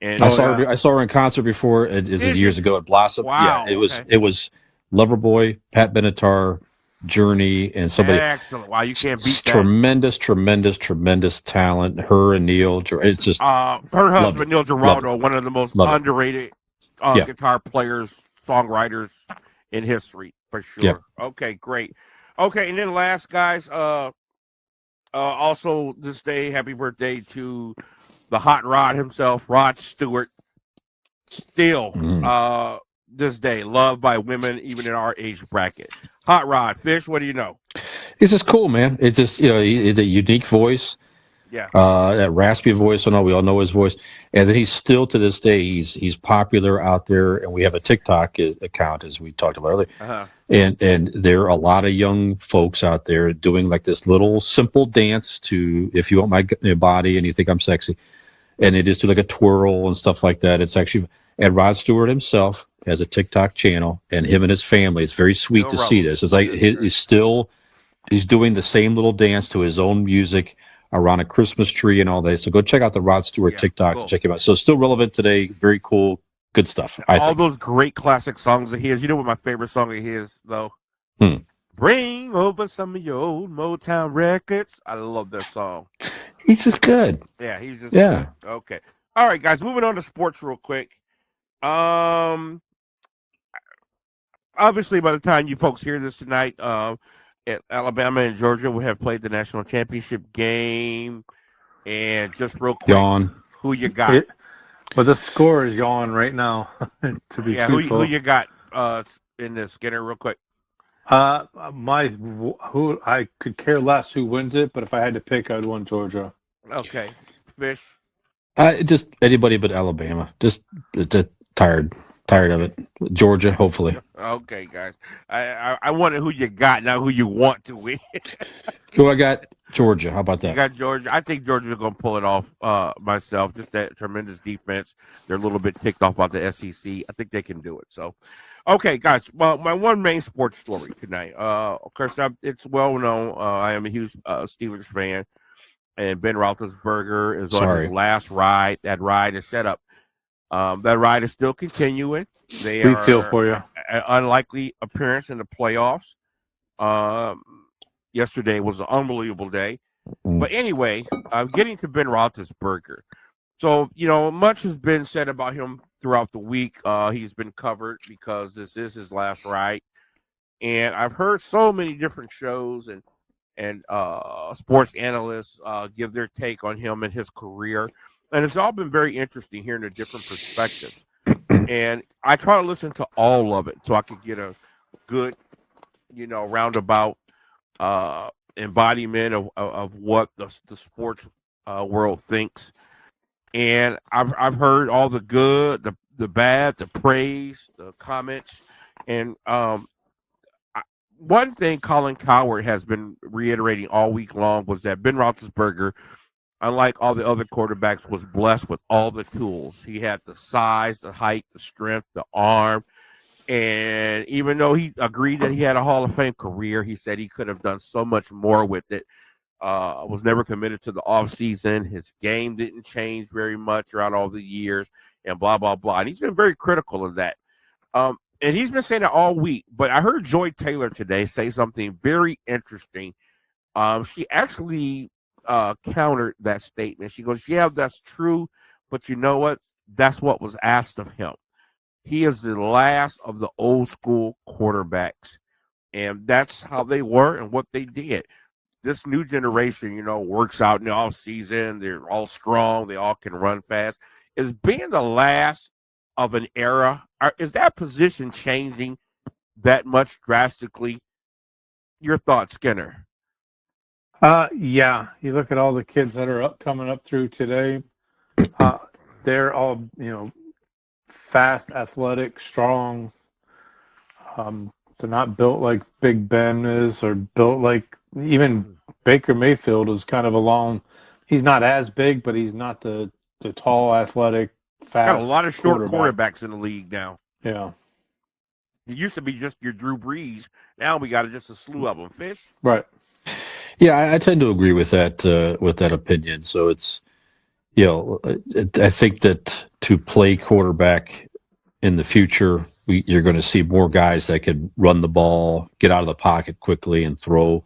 And I Oh saw her. yeah. I saw her in concert before. Is it did you? years ago at Blossom? Yeah, Wow. Okay. it was Loverboy, Pat Benatar, Journey, and somebody. Excellent. Wow, you can't beat that. Tremendous, tremendous, tremendous talent. Her and Neil. It's just Her loved husband it. Neil Loved Giraldo, it. one of the most Love it. underrated Yeah. guitar players, songwriters in history for sure. Yep. Okay, great. Okay, and then last guys, also this day, happy birthday to the hot rod himself, Rod Stewart. Still, this day, loved by women even in our age bracket. Hot Rod, Fish, what do you know? It's just cool, man. It's just the unique voice. Yeah. That raspy voice. I know we all know his voice, and then he's still to this day he's popular out there. And we have a TikTok account, as we talked about earlier. Uh-huh. And there are a lot of young folks out there doing like this little simple dance to "If You Want My Body and You Think I'm Sexy," and they just do like a twirl and stuff like that. It's actually, and Rod Stewart himself has a TikTok channel, and him and his family. It's very sweet to see this. It's like he's doing the same little dance to his own music around a Christmas tree and all that. So go check out the Rod Stewart TikTok to check him out. So still relevant today. Very cool. Good stuff. All those great classic songs of his. You know what my favorite song of his, though? Bring over some of your old Motown records. I love that song. He's just good. Yeah, he's just good. Okay. All right, guys, moving on to sports real quick. Obviously, by the time you folks hear this tonight, Alabama and Georgia would have played the national championship game. And just real quick, who you got? Well, the score is yawn right now. To be truthful, who you got in this, Skinner? Real quick. Who I could care less who wins it, but if I had to pick, I'd want Georgia. Okay, Fish. Just anybody but Alabama. Just tired of it. Georgia, hopefully. Okay, guys. I wonder who you got, not who you want to win. Who I got? Georgia. How about that? You got Georgia. I think Georgia's going to pull it off myself. Just that tremendous defense. They're a little bit ticked off about the SEC. I think they can do it. So, okay, guys. Well, my one main sports story tonight. Of course, it's well known. I am a huge Steelers fan, and Ben Roethlisberger is on his last ride. That ride is set up. That ride is still continuing. We feel for you. An unlikely appearance in the playoffs. Yesterday was an unbelievable day. But anyway, getting to Ben Roethlisberger. So, much has been said about him throughout the week. He's been covered because this is his last ride. And I've heard so many different shows and sports analysts give their take on him and his career. And it's all been very interesting hearing the different perspectives. And I try to listen to all of it so I could get a good, roundabout embodiment of what the sports world thinks. And I've heard all the good, the bad, the praise, the comments. And one thing Colin Cowherd has been reiterating all week long was that Ben Roethlisberger, unlike all the other quarterbacks, was blessed with all the tools. He had the size, the height, the strength, the arm. And even though he agreed that he had a Hall of Fame career, he said he could have done so much more with it. Was never committed to the offseason. His game didn't change very much throughout all the years and blah, blah, blah. And he's been very critical of that. And he's been saying that all week. But I heard Joy Taylor today say something very interesting. She actually countered that statement. She goes, yeah, that's true. But you know what? That's what was asked of him. He is the last of the old school quarterbacks, and that's how they were and what they did. This new generation, works out in the off season. They're all strong. They all can run fast. Is being the last of an era, is that position changing that much drastically? Your thoughts, Skinner? Yeah. You look at all the kids that are coming up through today. They're all, fast, athletic, strong. They're not built like Big Ben is, or built like even Baker Mayfield is kind of a long. He's not as big, but he's not the tall, athletic, Got a fast lot of short quarterback. quarterbacks in the league now. Yeah, It used to be just your Drew Brees. Now we got just a slew of them. Fish. right. Yeah, I tend to agree with that opinion. So it's, I think that to play quarterback in the future, you're going to see more guys that can run the ball, get out of the pocket quickly, and throw.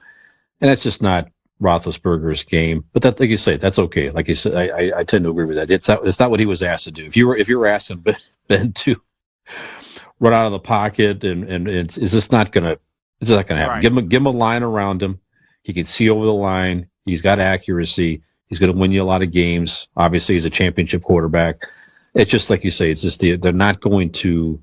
And that's just not Roethlisberger's game. But that, like you say, that's okay. Like you said, I tend to agree with that. It's not what he was asked to do. If you were asking Ben to run out of the pocket, and it's just not gonna happen. Right. Give him a line around him. He can see over the line. He's got accuracy. He's going to win you a lot of games. Obviously, he's a championship quarterback. It's just like you say. It's just they're not going to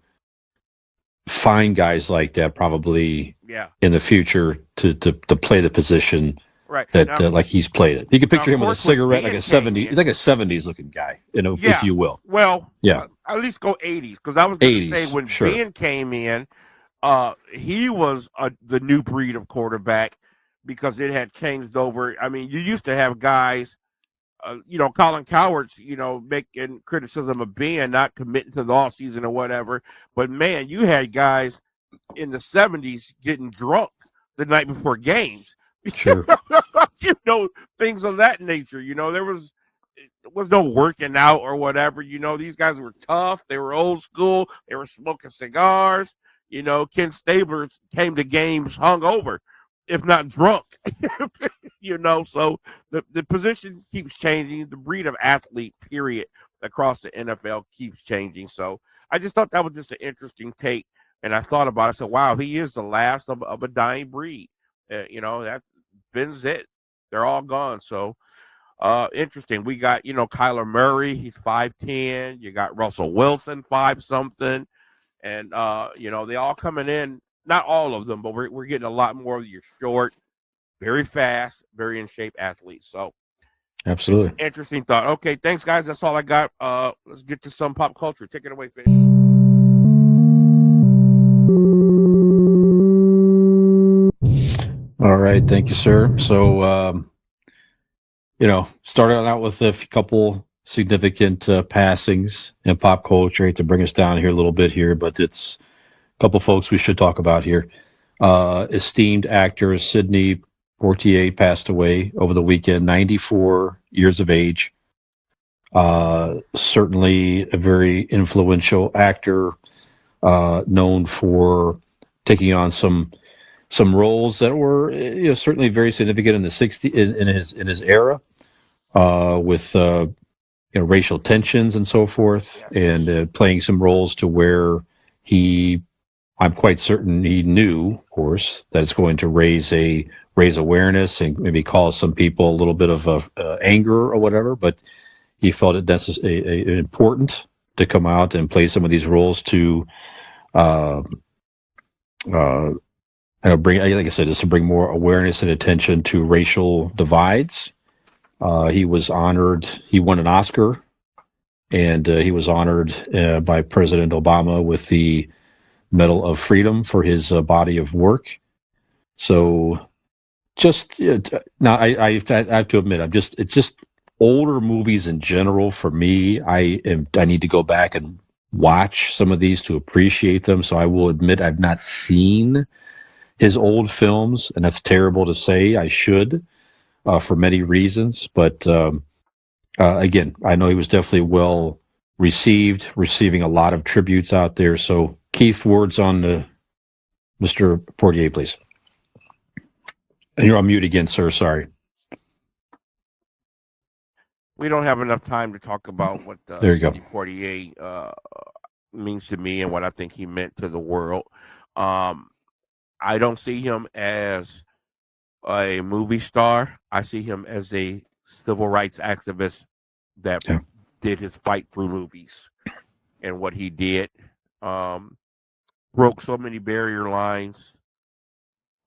find guys like that probably in the future to play the position Right. that Now, like he's played it. You can picture him with a course, when cigarette, like Ben a 70s. came He's like a 70s looking guy, Yeah. if you will. Well, Yeah. At least go 80s, because I was going to say 80s, when sure. Ben came in, he was the new breed of quarterback because it had changed over. I mean, you used to have guys, Colin Coward's, making criticism of Ben not committing to the offseason or whatever. But, man, you had guys in the 70s getting drunk the night before games. Sure. Things of that nature. There was no working out or whatever. These guys were tough. They were old school. They were smoking cigars. Ken Stabler came to games hungover, if not drunk. So the position keeps changing. The breed of athlete, period, across the NFL keeps changing. So I just thought that was just an interesting take. And I thought about it. I said, wow, he is the last of a dying breed. That Ben's it. They're all gone. So interesting. We got, Kyler Murray, he's 5'10". You got Russell Wilson, 5-something. And, they all coming in, not all of them, but we're getting a lot more of your short, very fast, very in shape athletes. So Absolutely. interesting thought. Okay, thanks, guys. That's all I got. Let's get to some pop culture. Take it away, Fish. All right, thank you, sir. So, started out with a couple significant passings in pop culture to bring us down here a little bit here, but it's a couple folks we should talk about here. Esteemed actor Sidney Poitier passed away over the weekend, 94 years of age. Certainly a very influential actor, known for taking on some roles that were certainly very significant in the 60s in his era, with racial tensions and so forth. Yes. And playing some roles to where I'm quite certain he knew, of course, that it's going to raise awareness and maybe cause some people a little bit of anger or whatever, but he felt it important to come out and play some of these roles to bring, like I said, just to bring more awareness and attention to racial divides. He was honored. He won an Oscar, and he was honored by President Obama with the Medal of Freedom for his body of work. So, just now, I have to admit, it's just older movies in general for me. I need to go back and watch some of these to appreciate them. So I will admit I've not seen his old films, and that's terrible to say. I should, for many reasons. But again, I know he was definitely well received, receiving a lot of tributes out there. So, Keith, words on Mr. Poitier, please. And you're on mute again, sir. Sorry. We don't have enough time to talk about what Sidney Poitier means to me and what I think he meant to the world. I don't see him as a movie star. I see him as a civil rights activist that did his fight through movies and what he did. Broke so many barrier lines.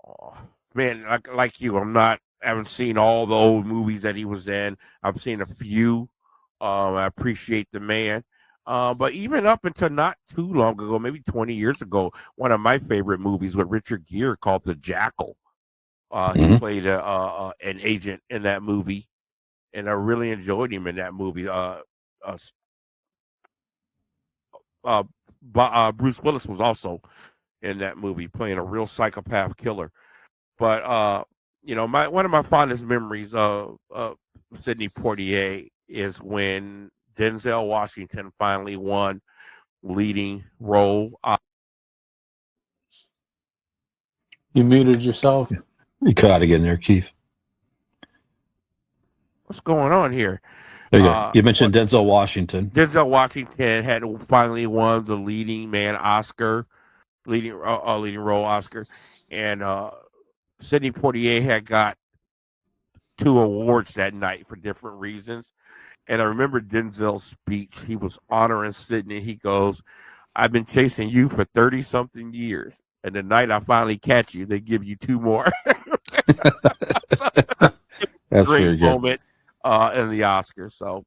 Oh, man, like you, I haven't seen all the old movies that he was in. I've seen a few. I appreciate the man. But even up until not too long ago, maybe 20 years ago, one of my favorite movies with Richard Gere called The Jackal. He played an agent in that movie, and I really enjoyed him in that movie. Bruce Willis was also in that movie, playing a real psychopath killer. But one of my fondest memories of Sidney Poitier is when Denzel Washington finally won leading role. You muted yourself. You cut out again there, Keith. What's going on here? There you go. You mentioned Denzel Washington. Denzel Washington had finally won the leading role Oscar, and Sidney Poitier had got 2 awards that night for different reasons. And I remember Denzel's speech. He was honoring Sidney. He goes, "I've been chasing you for 30-something years. And the night I finally catch you, they give you 2 more." That's great very good. moment in the Oscars. So,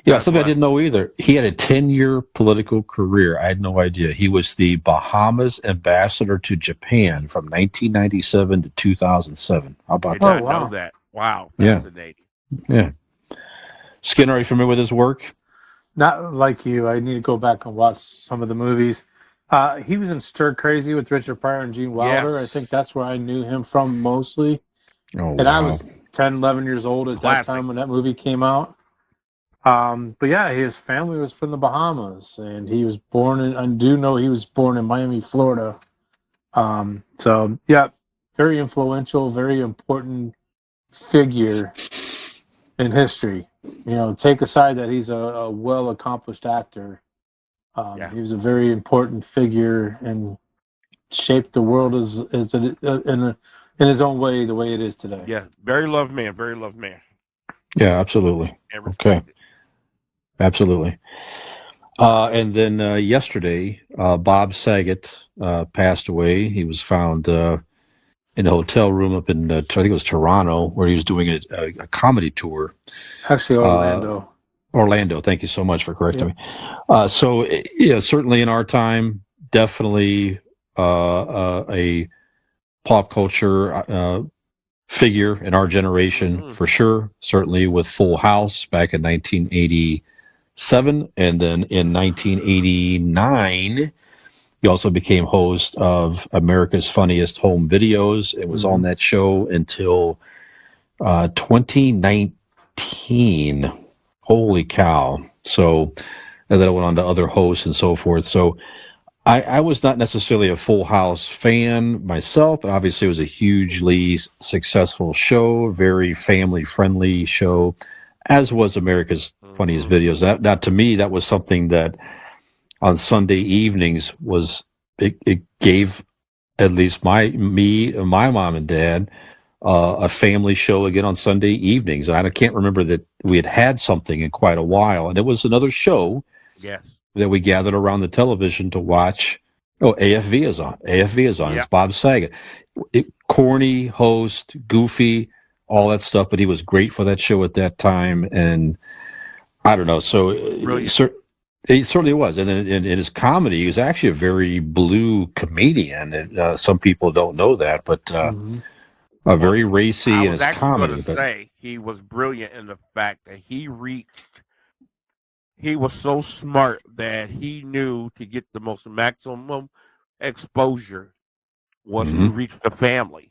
yeah, something I didn't know either. He had a 10-year political career. I had no idea. He was the Bahamas ambassador to Japan from 1997 to 2007. How about that? I did not know that. Wow, fascinating. Yeah. Skinner, are you familiar with his work? Not like you. I need to go back and watch some of the movies. He was in Stir Crazy with Richard Pryor and Gene Wilder. Yes. I think that's where I knew him from mostly. Oh, and I was 10, 11 years old at that time when that movie came out. But yeah, his family was from the Bahamas, and he was born in, I do know he was born in Miami, Florida. So yeah, very influential, very important figure in history. Take aside that he's a well-accomplished actor. He was a very important figure and shaped the world in his own way, the way it is today. Yeah, very loved man, very loved man. Yeah, absolutely. Okay, absolutely. And then yesterday, Bob Saget passed away. He was found in a hotel room up in, I think it was Toronto, where he was doing a comedy tour. Actually, Orlando. Orlando, thank you so much for correcting me. So, certainly in our time, definitely a pop culture figure in our generation, for sure. Certainly with Full House back in 1987. And then in 1989, he also became host of America's Funniest Home Videos. It was on that show until 2019. Holy cow. So, and then I went on to other hosts and so forth. So I was not necessarily a Full House fan myself, but obviously it was a hugely successful show, very family-friendly show, as was America's Funniest Videos. That to me, that was something that on Sunday evenings it gave at least my mom and dad a family show again on Sunday evenings. And I can't remember that we had something in quite a while. And it was another show that we gathered around the television to watch. Oh, AFV is on. AFV is on. It's Bob Saget. Corny host, goofy, all that stuff. But he was great for that show at that time. And I don't know. So he certainly was. And in his comedy, he was actually a very blue comedian. And, some people don't know that, but very racy in his comedy. I was actually going to say he was brilliant in the fact that he was so smart that he knew to get the most maximum exposure was to reach the family.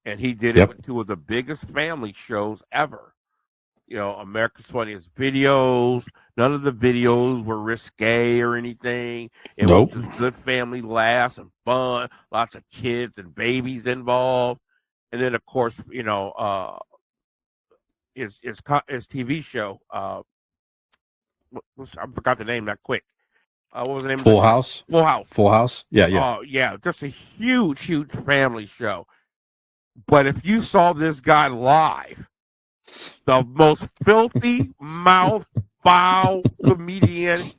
And he did it with 2 of the biggest family shows ever. America's Funniest Videos. None of the videos were risque or anything. It was just good family laughs and fun. Lots of kids and babies involved. And then, of course, his TV show. I forgot the name that quick. What was the name? Full House. Full House. Full House. Yeah. Oh, yeah. Just a huge, huge family show. But if you saw this guy live, the most filthy mouth, foul comedian.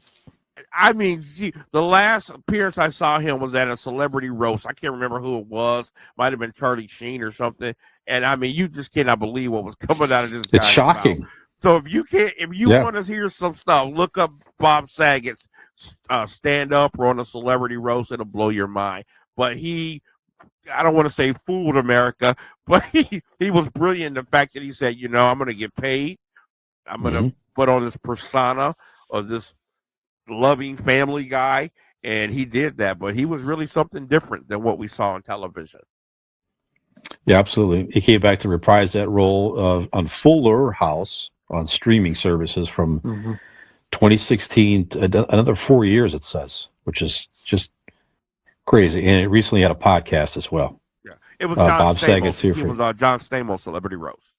I mean, the last appearance I saw him was at a celebrity roast. I can't remember who it was. Might have been Charlie Sheen or something. And I mean, you just cannot believe what was coming out of this guy. It's shocking. mouth. So if you want to hear some stuff, look up Bob Saget's stand up or on a celebrity roast. It'll blow your mind. But I don't want to say fooled America, but he was brilliant in the fact that he said, I'm going to get paid. I'm going to put on this persona of this loving family guy. And he did that, but he was really something different than what we saw on television. Yeah, absolutely. He came back to reprise that role on Fuller House on streaming services from 2016 to another 4 years, it says, which is just crazy. And it recently had a podcast as well. Yeah, it was John Bob Saget's here. He was John Stamos Celebrity Roast.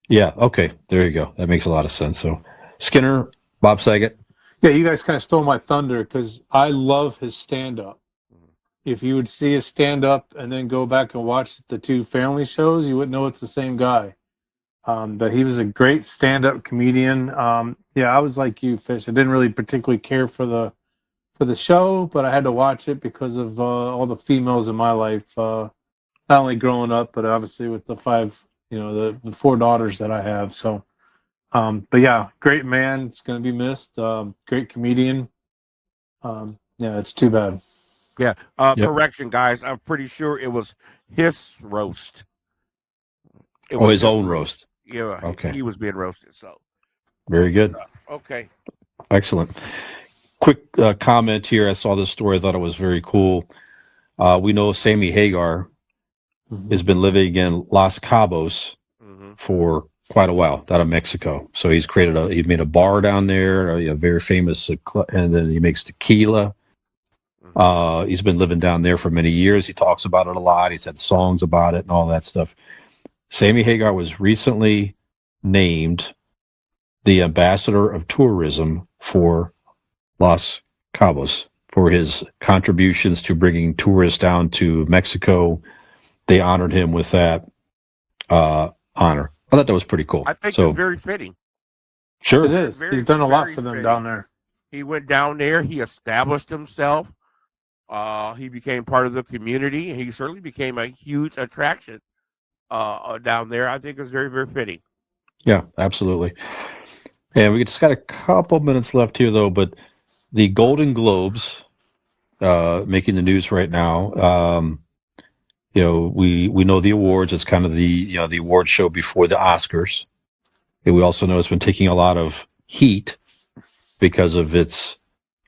Yeah. Okay. There you go. That makes a lot of sense. So Skinner, Bob Saget. Yeah, you guys kind of stole my thunder because I love his stand-up. If you would see his stand-up and then go back and watch the two family shows, you wouldn't know it's the same guy. But he was a great stand-up comedian. I was like you, Fish. I didn't really particularly care for the show, but I had to watch it because of all the females in my life. Not only growing up, but obviously with the the 4 daughters that I have. So. But yeah, great man. It's going to be missed. Great comedian. It's too bad. Yeah. Correction, guys. I'm pretty sure it was his roast. His own roast. Yeah. Okay. He was being roasted. So. Very good. Okay. Excellent. Quick comment here. I saw this story. I thought it was very cool. We know Sammy Hagar has been living in Los Cabos for quite a while, out of Mexico. So he made a bar down there, a very famous, and then he makes tequila. He's been living down there for many years. He talks about it a lot. He's had songs about it and all that stuff. Sammy Hagar was recently named the ambassador of tourism for Los Cabos for his contributions to bringing tourists down to Mexico. They honored him with that honor. I thought that was pretty cool. I think it's very fitting. Sure. It is. He's done a lot for them down there. He went down there. He established himself. He became part of the community. And he certainly became a huge attraction down there. I think it's very, very fitting. Yeah, absolutely. And we just got a couple minutes left here, though. But the Golden Globes making the news right now. We know the awards. It's kind of the award show before the Oscars. And we also know it's been taking a lot of heat because of its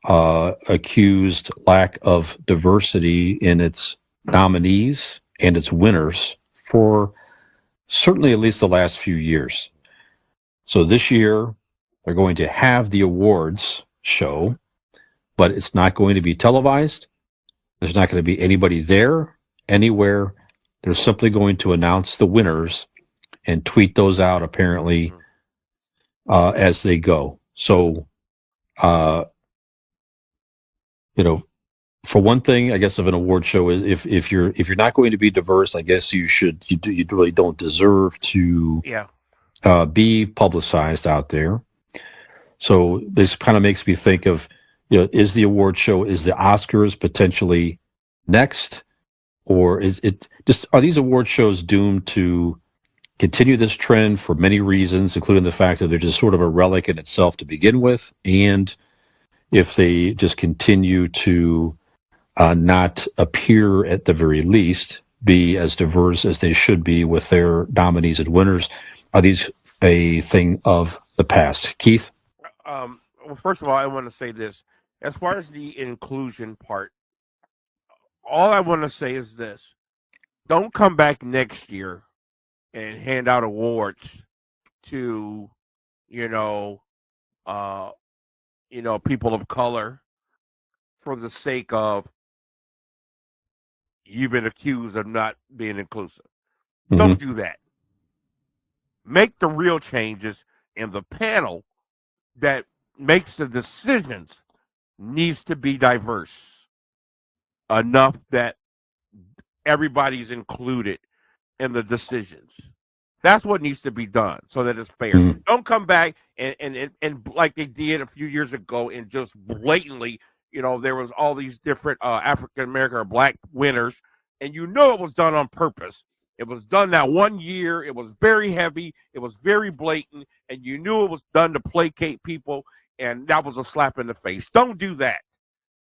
accused lack of diversity in its nominees and its winners for certainly at least the last few years. So this year they're going to have the awards show, but it's not going to be televised. There's not going to be anybody there anywhere. They're simply going to announce the winners and tweet those out apparently as they go. So for one thing, I guess of an award show is if you're not going to be diverse, I guess you really don't deserve to be publicized out there. So this kind of makes me think of, is the award show, is the Oscars potentially next? Or are these award shows doomed to continue this trend for many reasons, including the fact that they're just sort of a relic in itself to begin with? And if they just continue to not appear, at the very least, be as diverse as they should be with their nominees and winners, are these a thing of the past? Keith? Well, first of all, I want to say this. As far as the inclusion part, all I want to say is this: don't come back next year and hand out awards to, people of color for the sake of you've been accused of not being inclusive. Mm-hmm. Don't do that. Make the real changes, and the panel that makes the decisions needs to be diverse enough that everybody's included in the decisions. That's what needs to be done so that it's fair. Mm-hmm. Don't come back and like they did a few years ago and just blatantly, there was all these different African American or black winners, and it was done on purpose. It was done that one year. It was very heavy. It was very blatant, and you knew it was done to placate people, and that was a slap in the face. Don't do that.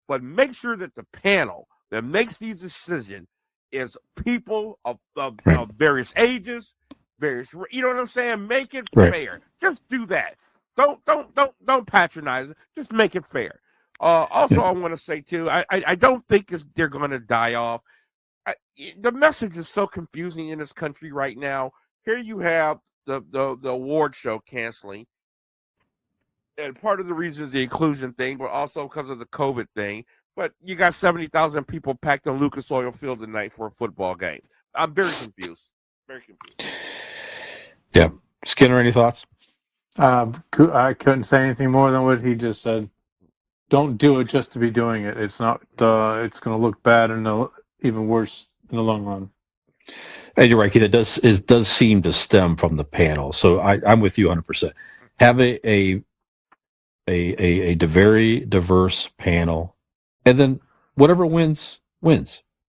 But make sure that the panel that makes these decisions is people of various ages, you know what I'm saying? Make it fair. Just do that. Don't patronize it. Just make it fair. Also, I want to say too, I don't think they're going to die off. The message is so confusing in this country right now. Here you have the award show canceling, and part of the reason is the inclusion thing, but also because of the COVID thing. But you got 70,000 people packed in Lucas Oil Field tonight for a football game. I'm very confused. Very confused. Yeah, Skinner, any thoughts? I couldn't say anything more than what he just said. Don't do it just to be doing it. It's not. It's going to look bad and even worse in the long run. And you're right, Keith. It does seem to stem from the panel. So I'm with you 100%. Have a very diverse panel, and then whatever wins.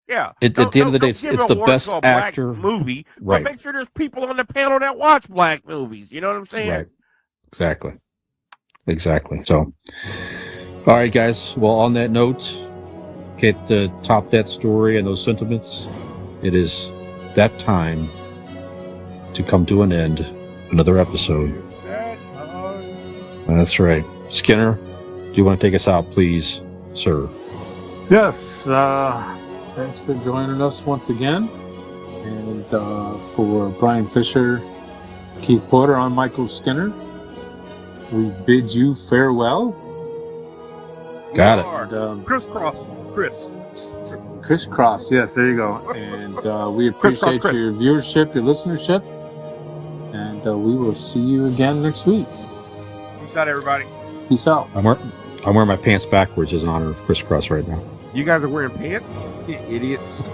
Yeah. At the end of the day, it's the best actor movie. Right. But make sure there's people on the panel that watch black movies. You know what I'm saying? Right. Exactly. So, all right, guys. Well, on that note, get to top that story and those sentiments. It is that time to come to an end. Another episode. That's right. Skinner, do you want to take us out, please, sir? Yes. Thanks for joining us once again. And for Brian Fisher, Keith Porter, I'm Michael Skinner. We bid you farewell. Got it. And, Kross. Chris Kross, yes, there you go. And we appreciate your viewership, your listenership. And we will see you again next week. Peace out, everybody. Peace out. I'm wearing my pants backwards as an honor of Chris Kross right now. You guys are wearing pants? Idiots.